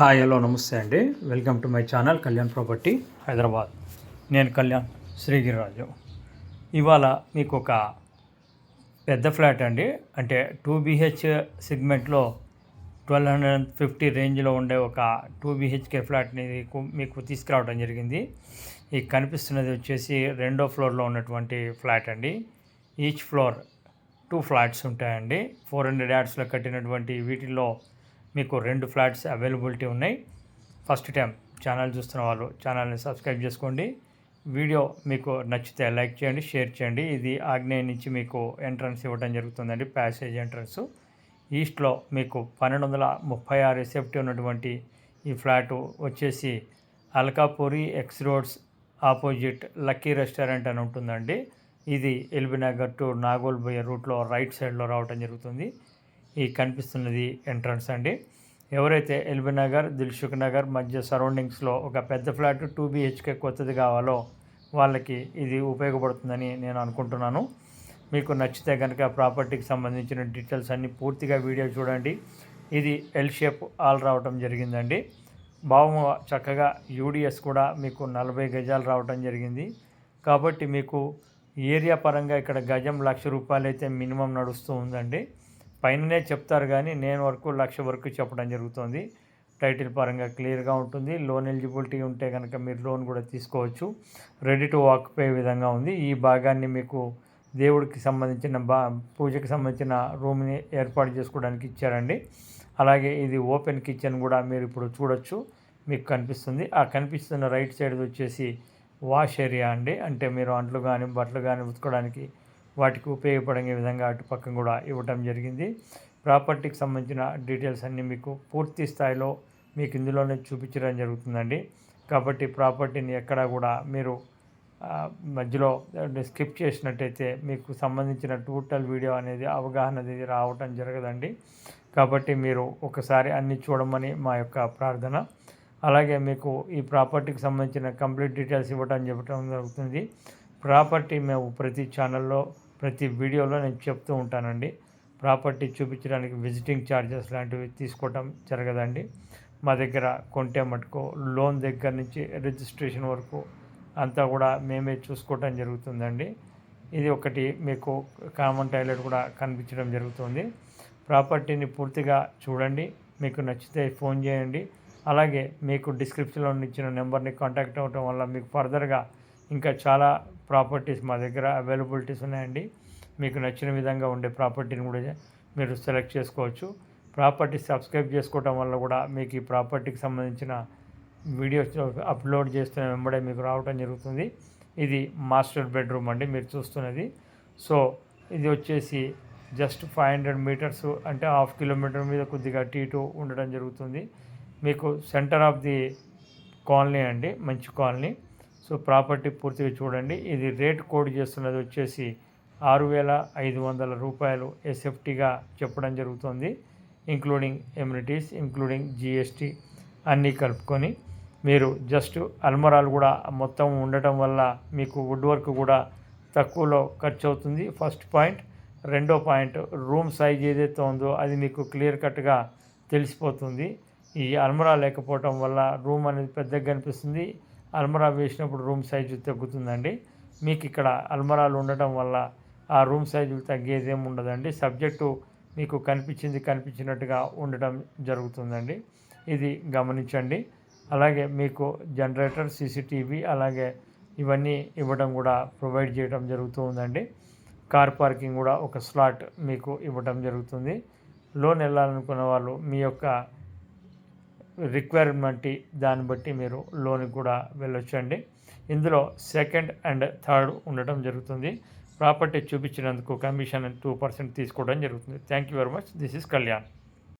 Hi hello నమస్తే అండి. Welcome to my channel Kalyan property Hyderabad. నేను కళ్యాణ్ శ్రీగిరిరాజు. ఇవాళ మీకు ఒక పెద్ద ఫ్లాట్ అండి, అంటే 2BH సెగ్మెంట్లో 1250 రేంజ్లో ఉండే ఒక 2BHK ఫ్లాట్ని మీకు తీసుకురావడం జరిగింది. ఈ కనిపిస్తున్నది వచ్చేసి రెండో ఫ్లోర్లో ఉన్నటువంటి ఫ్లాట్ అండి. ఈచ్ ఫ్లోర్ 2 ఫ్లాట్స్ ఉంటాయండి. 400 యార్డ్స్లో కట్టినటువంటి వీటిల్లో మీకు 2 ఫ్లాట్స్ అవైలబిలిటీ ఉన్నాయి. ఫస్ట్ టైం ఛానల్ చూస్తున్న వాళ్ళు ఛానల్ని సబ్స్క్రైబ్ చేసుకోండి. వీడియో మీకు నచ్చితే లైక్ చేయండి, షేర్ చేయండి. ఇది ఆగ్నేయ నుంచి మీకు ఎంట్రన్స్ ఇవ్వడం జరుగుతుందండి, ప్యాసేజ్ ఎంట్రన్స్. ఈస్ట్లో మీకు 1236 ఎస్ఎఫ్టీ ఉన్నటువంటి ఈ ఫ్లాటు వచ్చేసి Alkapuri X roads opposite lucky restaurant అని ఉంటుందండి. ఇది ఎల్బీనగర్ టు నాగోల్ పోయే రూట్లో రైట్ సైడ్లో రావడం జరుగుతుంది. ఈ కనిపిస్తున్నది ఎంట్రన్స్ అండి. ఎవరైతే ఎల్బీనగర్, దిల్సుఖ్ నగర్ మధ్య సరౌండింగ్స్లో ఒక పెద్ద ఫ్లాట్ 2BHK కొత్తది కావాలో వాళ్ళకి ఇది ఉపయోగపడుతుందని నేను అనుకుంటున్నాను. మీకు నచ్చితే కనుక ప్రాపర్టీకి సంబంధించిన డీటెయిల్స్ అన్నీ పూర్తిగా వీడియో చూడండి. ఇది ఎల్ షేప్ ఆల్ రావడం జరిగిందండి. చక్కగా యూడిఎస్ కూడా మీకు 40 గజాలు రావడం జరిగింది. కాబట్టి మీకు ఏరియా పరంగా ఇక్కడ గజం ₹1,00,000 అయితే మినిమం నడుస్తూ ఉందండి. పైననే చెప్తారు కానీ నేను వరకు 1,00,000 వరకు చెప్పడం జరుగుతుంది. టైటిల్ పరంగా క్లియర్గా ఉంటుంది. లోన్ ఎలిజిబిలిటీ ఉంటే కనుక మీరు లోన్ కూడా తీసుకోవచ్చు. రెడీ టు ఆక్యుపై విధంగా ఉంది. ఈ భాగాన్ని మీకు దేవుడికి సంబంధించిన పూజకి సంబంధించిన రూమ్ని ఏర్పాటు చేసుకోవడానికి ఇచ్చారండి. అలాగే ఇది ఓపెన్ కిచెన్ కూడా మీరు ఇప్పుడు చూడొచ్చు, మీకు కనిపిస్తుంది. ఆ కనిపిస్తున్న రైట్ సైడ్ వచ్చేసి వాష్ ఏరియా అండి. అంటే మీరు అంట్లు కానీ బట్టలు కానీ ఉతుకోవడానికి వాటికి ఉపయోగపడే విధంగా అటు పక్కన కూడా ఇవ్వటం జరిగింది. ప్రాపర్టీకి సంబంధించిన డీటెయిల్స్ అన్నీ మీకు పూర్తి స్థాయిలో మీకు ఇందులోనే చూపించడం జరుగుతుందండి. కాబట్టి ప్రాపర్టీని ఎక్కడా కూడా మీరు మధ్యలో స్కిప్ చేసినట్టయితే మీకు సంబంధించిన టోటల్ వీడియో అనేది అవగాహన అనేది రావటం జరగదండి. కాబట్టి మీరు ఒకసారి అన్నీ చూడమని మా యొక్క ప్రార్థన. అలాగే మీకు ఈ ప్రాపర్టీకి సంబంధించిన కంప్లీట్ డీటెయిల్స్ చెప్పడం జరుగుతుంది. ప్రాపర్టీ మేము ప్రతి ఛానల్లో ప్రతి వీడియోలో నేను చెప్తూ ఉంటానండి. ప్రాపర్టీ చూపించడానికి విజిటింగ్ ఛార్జెస్ లాంటివి తీసుకోవటం జరగదండి. మా దగ్గర కొంటే మటుకు లోన్ దగ్గర నుంచి రిజిస్ట్రేషన్ వరకు అంతా కూడా మేమే చూసుకోవటం జరుగుతుందండి. ఇది ఒకటి మీకు కామన్ టాయిలెట్ కూడా కనిపించడం జరుగుతుంది. ప్రాపర్టీని పూర్తిగా చూడండి. మీకు నచ్చితే ఫోన్ చేయండి. అలాగే మీకు డిస్క్రిప్షన్లో ఇచ్చిన నెంబర్ని కాంటాక్ట్ అవ్వటం వల్ల మీకు ఫర్దర్గా ఇంకా చాలా ప్రాపర్టీస్ మా దగ్గర అవైలబిలిటీస్ ఉన్నాయండి. మీకు నచ్చిన విధంగా ఉండే ప్రాపర్టీని కూడా మీరు సెలెక్ట్ చేసుకోవచ్చు. ప్రాపర్టీ సబ్స్క్రైబ్ చేసుకోవటం వల్ల కూడా మీకు ఈ ప్రాపర్టీకి సంబంధించిన వీడియోస్ అప్లోడ్ చేస్తున్న వెంబడే మీకు రావడం జరుగుతుంది. ఇది మాస్టర్ బెడ్రూమ్ అండి మీరు చూస్తున్నది. సో ఇది వచ్చేసి జస్ట్ 500 మీటర్స్, అంటే 1/2 కిలోమీటర్ మీద కొద్దిగా T2 ఉండడం జరుగుతుంది. మీకు సెంటర్ ఆఫ్ ది కాలనీ అండి, మంచి కాలనీ. సో ప్రాపర్టీ పూర్తిగా చూడండి. ఇది రేట్ కోడ్ చేస్తున్నది వచ్చేసి ₹6,500 ఎస్ఎఫ్టీగా చెప్పడం జరుగుతుంది. ఇంక్లూడింగ్ ఎమ్యూనిటీస్, ఇంక్లూడింగ్ GST అన్నీ కలుపుకొని. మీరు జస్ట్ అల్మరాలు కూడా మొత్తం ఉండటం వల్ల మీకు వుడ్ వర్క్ కూడా తక్కువలో ఖర్చు అవుతుంది. First point. రెండో పాయింట్, రూమ్ సైజ్ ఏదైతే ఉందో అది మీకు క్లియర్ కట్గా తెలిసిపోతుంది. ఈ అల్మరా లేకపోవటం వల్ల రూమ్ అనేది పెద్దగా కనిపిస్తుంది. అల్మరా వేసినప్పుడు రూమ్ సైజు తగ్గుతుందండి. మీకు ఇక్కడ అల్మరాలు ఉండటం వల్ల ఆ రూమ్ సైజు తగ్గేదేమి ఉండదండి. సబ్జెక్టు మీకు కనిపించినట్టుగా ఉండటం జరుగుతుందండి. ఇది గమనించండి. అలాగే మీకు జనరేటర్, CCTV అలాగే ఇవన్నీ ఇవ్వడం కూడా ప్రొవైడ్ చేయడం జరుగుతూ ఉందండి. కార్ పార్కింగ్ కూడా ఒక స్లాట్ మీకు ఇవ్వడం జరుగుతుంది. లోన్ వెళ్ళాలనుకున్న వాళ్ళు మీ యొక్క రిక్వైర్మెంట్ దాన్ని బట్టి మీరు లోన్కి కూడా వెళ్ళొచ్చండి. ఇందులో సెకండ్ అండ్ థర్డ్ ఉండటం జరుగుతుంది. ప్రాపర్టీ చూపించినందుకు కమిషన్ 2% తీసుకోవడం జరుగుతుంది. Thank you very much. This is Kalyan.